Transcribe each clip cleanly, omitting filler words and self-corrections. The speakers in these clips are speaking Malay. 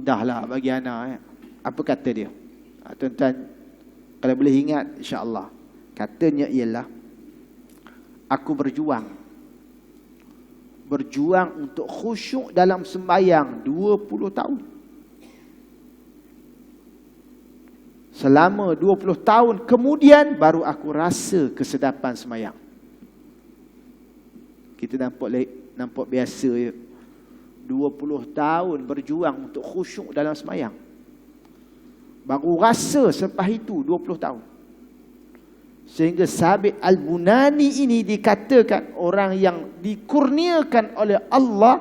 Dahlah bagi anak. Apa kata dia? Tuan-tuan, kalau boleh ingat, insya-Allah. Katanya ialah, aku berjuang untuk khusyuk dalam sembahyang 20 tahun. Selama 20 tahun kemudian baru aku rasa kesedapan sembahyang. Kita nampak biasa ya. 20 tahun berjuang untuk khusyuk dalam sembahyang. Baru rasa selepas itu 20 tahun. Sehingga Sabit Al-Bunani ini dikatakan orang yang dikurniakan oleh Allah,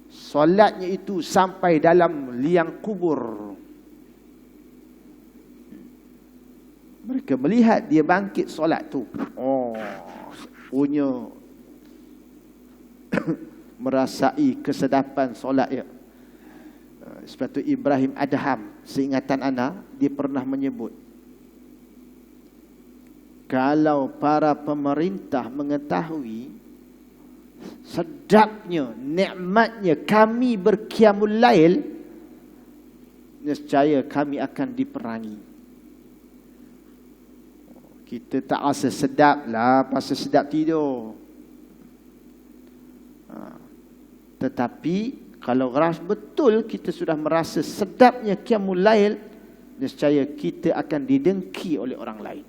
solatnya itu sampai dalam liang kubur. Mereka melihat dia bangkit solat tu. Punya merasai kesedapan solat ya. Sebab tu Ibrahim Adham, seingatan ana, dia pernah menyebut, kalau para pemerintah mengetahui sedapnya, nikmatnya kami berqiyamul lail, nescaya kami akan diperangi. Kita tak rasa sedap lah, pasal sedap tidur. Tetapi kalau betul kita sudah merasa sedapnya qiyamul lail, nescaya kita akan didengki oleh orang lain.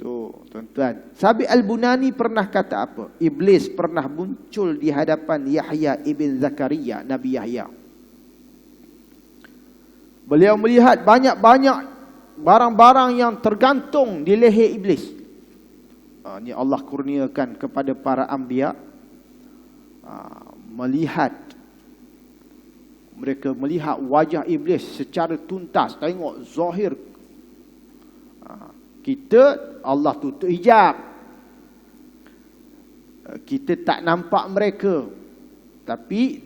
Tu, tuan-tuan. Sabit Al-Bunani pernah kata apa? Iblis pernah muncul di hadapan Yahya ibn Zakaria, Nabi Yahya. Beliau melihat banyak-banyak barang-barang yang tergantung di leher iblis. Ini Allah kurniakan kepada para anbiya. Mereka melihat wajah iblis secara tuntas, tengok zahir. Kita, Allah tutup hijab, kita tak nampak mereka, tapi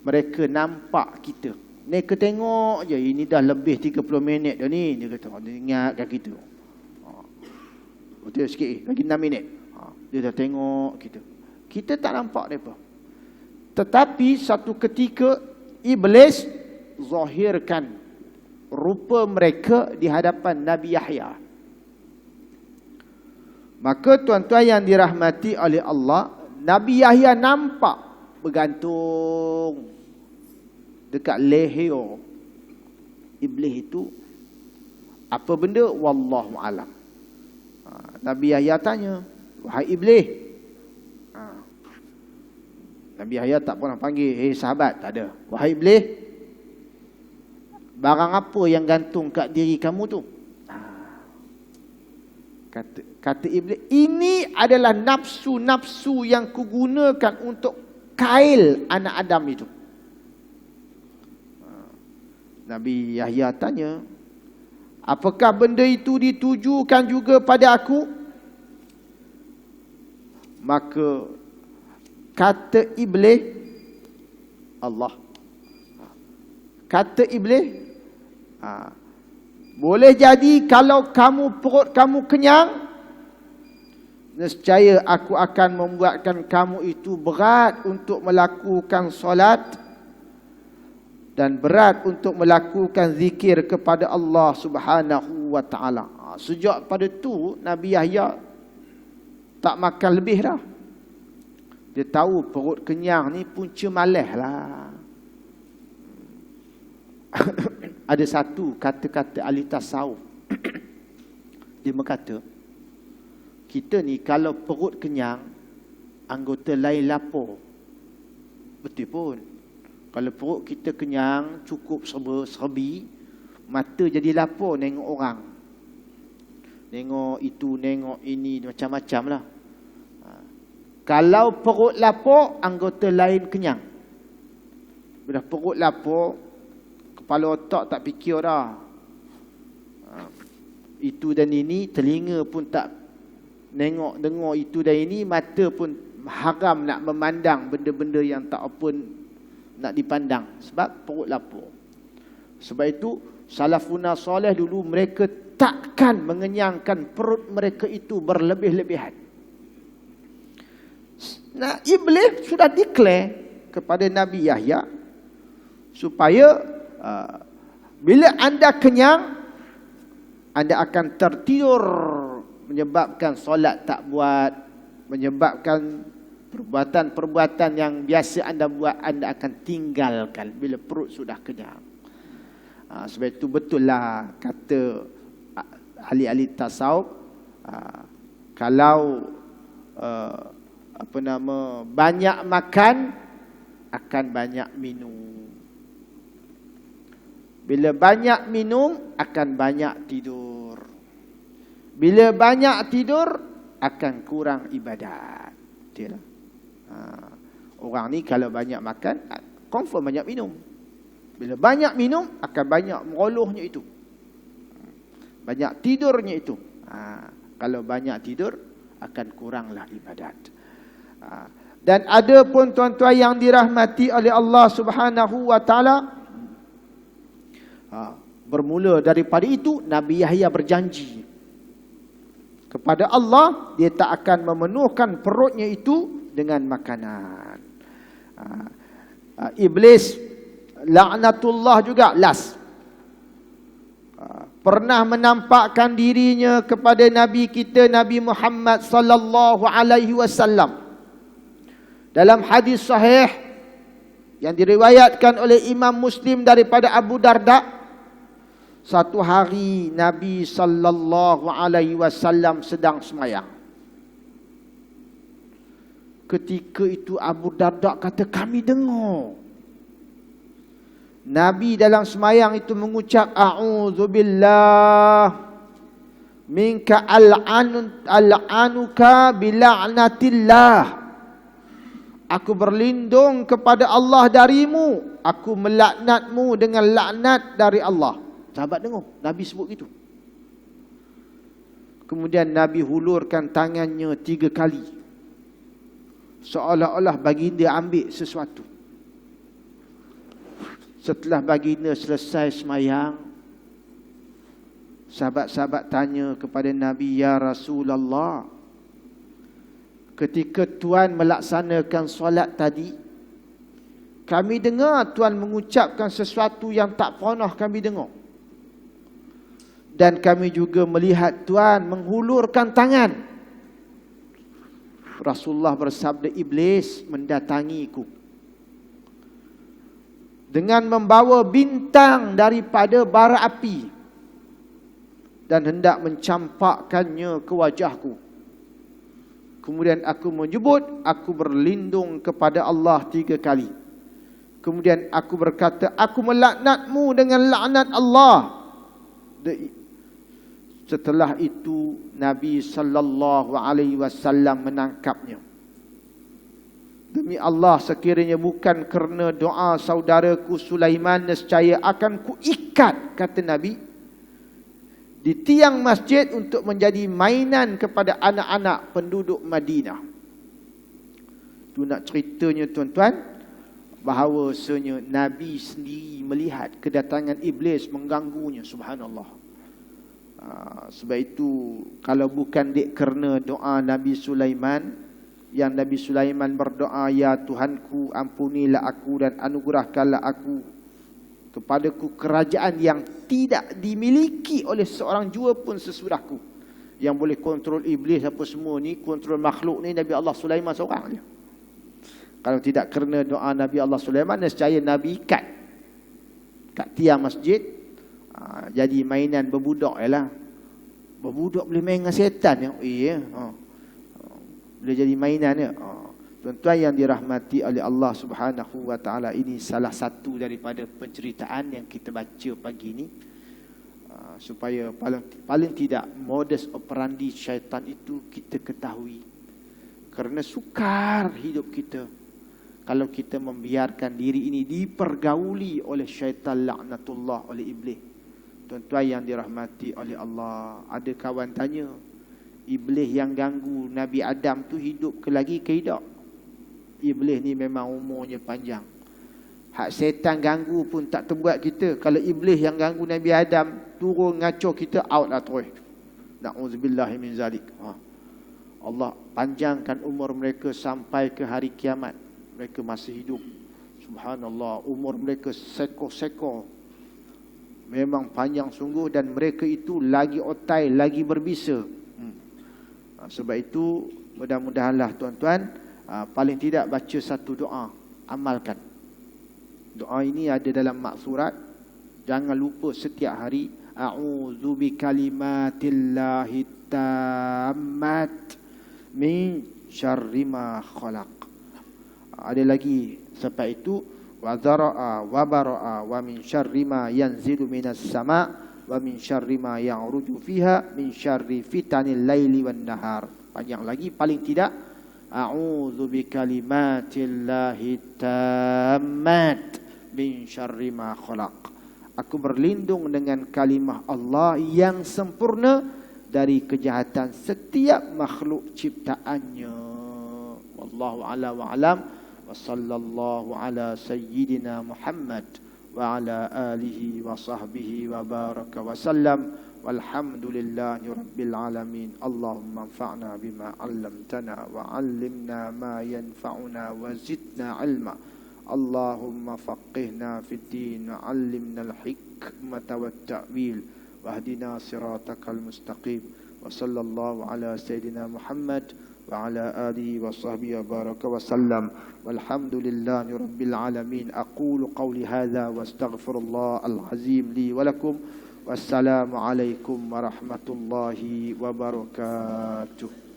mereka nampak kita. Mereka tengok je, ini dah lebih 30 minit dah ni. Dia kata, dia ingatkan kita. Betul sikit, lagi 6 minit. Dia dah tengok kita. Kita tak nampak mereka. Tetapi satu ketika iblis zahirkan rupa mereka di hadapan Nabi Yahya. Maka tuan-tuan yang dirahmati oleh Allah, Nabi Yahya nampak bergantung dekat leher iblis itu. Apa benda? Wallahu alam. Nabi Yahya tanya, wahai iblis. Nabi Yahya tak pernah panggil, hei sahabat, tak ada. Wahai iblis, barang apa yang gantung kat diri kamu tu? Kata iblis, ini adalah nafsu-nafsu yang kugunakan untuk kail anak Adam itu. Nabi Yahya tanya, apakah benda itu ditujukan juga pada aku? Maka kata iblis, Allah. Kata iblis, boleh jadi kalau perut kamu kenyang, nescaya aku akan membuatkan kamu itu berat untuk melakukan solat dan berat untuk melakukan zikir kepada Allah Subhanahu wa taala. Sejak pada tu Nabi Yahya tak makan lebih dah. Dia tahu perut kenyang ni punca malas lah. Ada satu kata-kata ahli tasawuf. Dia berkata, kita ni kalau perut kenyang, anggota lain lapar. Betul pun. Kalau perut kita kenyang, cukup serbi, mata jadi lapar nengok orang. Nengok itu, nengok ini, macam-macam lah. Kalau perut lapar, anggota lain kenyang. Bila perut lapar, kepala otak tak fikir dah. Itu dan ini, telinga pun tak dengar itu dan ini, mata pun haram nak memandang benda-benda yang tak apa nak dipandang. Sebab perut lapar. Sebab itu, salafuna soleh dulu mereka takkan mengenyangkan perut mereka itu berlebih-lebihan. Nah, iblis sudah declare kepada Nabi Yahya, Supaya bila anda kenyang, anda akan tertidur, menyebabkan solat tak buat, menyebabkan perbuatan-perbuatan yang biasa anda buat, anda akan tinggalkan bila perut sudah kenyang. Sebab itu betul lah kata ahli-ahli tasawuf, kalau banyak makan akan banyak minum. Bila banyak minum akan banyak tidur. Bila banyak tidur akan kurang ibadat. Betul lah. Orang ni kalau banyak makan, confirm banyak minum. Bila banyak minum akan banyak merolohnya itu. Banyak tidurnya itu. Kalau banyak tidur akan kuranglah ibadat. Dan ada pun tuan-tuan yang dirahmati oleh Allah Subhanahu wa taala, bermula daripada itu Nabi Yahya berjanji kepada Allah, dia tak akan memenuhkan perutnya itu dengan makanan. Iblis laknatullah juga pernah menampakkan dirinya kepada Nabi kita Nabi Muhammad sallallahu alaihi wasallam. Dalam hadis sahih yang diriwayatkan oleh Imam Muslim daripada Abu Darda, satu hari Nabi sallallahu alaihi wasallam sedang sembahyang. Ketika itu Abu Darda kata, kami dengar Nabi dalam sembahyang itu mengucap, a'udzubillah minka al'anuka bila'natillah. Aku berlindung kepada Allah darimu, aku melaknatmu dengan laknat dari Allah. Sahabat dengar Nabi sebut gitu. Kemudian Nabi hulurkan tangannya 3 kali, seolah-olah baginda ambil sesuatu. Setelah baginda selesai semayang, sahabat-sahabat tanya kepada Nabi, ya Rasulullah, ketika Tuan melaksanakan solat tadi, kami dengar Tuan mengucapkan sesuatu yang tak pernah kami dengar. Dan kami juga melihat Tuan menghulurkan tangan. Rasulullah bersabda, iblis mendatangiku dengan membawa bintang daripada bara api dan hendak mencampakkannya ke wajahku. Kemudian aku menyebut, aku berlindung kepada Allah 3 kali. Kemudian aku berkata, aku melaknatmu dengan laknat Allah. Setelah itu Nabi sallallahu alaihi wasallam menangkapnya. Demi Allah, sekiranya bukan kerana doa saudaraku Sulaiman, nescaya akan kuikat, kata Nabi, di tiang masjid untuk menjadi mainan kepada anak-anak penduduk Madinah. Itu nak ceritanya tuan-tuan, bahawasanya Nabi sendiri melihat kedatangan iblis mengganggunya. Subhanallah. Sebab itu kalau bukan kerana doa Nabi Sulaiman, yang Nabi Sulaiman berdoa, ya Tuhanku, ampunilah aku dan anugerahkanlah aku kepadaku kerajaan yang tidak dimiliki oleh seorang jua pun sesudahku. Yang boleh kontrol iblis apa semua ni, kontrol makhluk ni, Nabi Allah Sulaiman seorang je. Kalau tidak kerana doa Nabi Allah Sulaiman, nescaya Nabi ikat kat tiang masjid, jadi mainan berbudak ialah. Berbudak boleh main dengan setan ya. Boleh jadi mainan ya. Tuan-tuan yang dirahmati oleh Allah Subhanahu wa taala, ini salah satu daripada penceritaan yang kita baca pagi ini, supaya paling tidak modus operandi syaitan itu kita ketahui. Kerana sukar hidup kita kalau kita membiarkan diri ini dipergauli oleh syaitan laknatullah, oleh iblis. Tuan-tuan yang dirahmati oleh Allah, ada kawan tanya, iblis yang ganggu Nabi Adam tu hidup ke lagi ke hidup? Iblis ni memang umurnya panjang. Hak setan ganggu pun tak terbuat kita. Kalau iblis yang ganggu Nabi Adam, turun ngacau kita, out lah terus. Na'udzubillahi min zalik. Allah panjangkan umur mereka sampai ke hari kiamat. Mereka masih hidup. Subhanallah, umur mereka sekor-sekor. Memang panjang sungguh, dan mereka itu lagi otai, lagi berbisa. Sebab itu mudah-mudahanlah tuan-tuan, paling tidak baca satu doa, amalkan. Doa ini ada dalam maksurat. Jangan lupa setiap hari, a'udzu bikalimatillahi tammat min syarri ma khalaq. Ada lagi sebab itu, wa dzara'a wa bara'a wa min syarri ma yanzilu minas sama' wa min syarri ma ya'ruju fiha min syarri fitanil laili wan nahar. Panjang lagi, paling tidak a'udzu bikalimatillahi tammat min syarri ma khalaq. Aku berlindung dengan kalimah Allah yang sempurna dari kejahatan setiap makhluk ciptaannya. Wallahu a'la wa a'lam. Wa sallallahu ala sayyidina Muhammad wa ala alihi wa sahbihi wa baraka wa sallam. Walhamdulillahi rabbil alamin. Allahumma anfa'na bima 'allamtana wa 'allimna ma yanfa'una wa zidna 'ilma. Allahumma faqihna fid din wa 'allimna al-hikmata wat ta'wil wahdina siratakal mustaqim. Wa sallallahu ala sayyidina Muhammad wa ala alihi wa sahbihi wa baraka wa sallam. Walhamdulillahi rabbil alamin. Aqulu qawli hadha wa astaghfirullah al-azim li wa lakum. Wassalamu alaikum warahmatullahi wabarakatuh.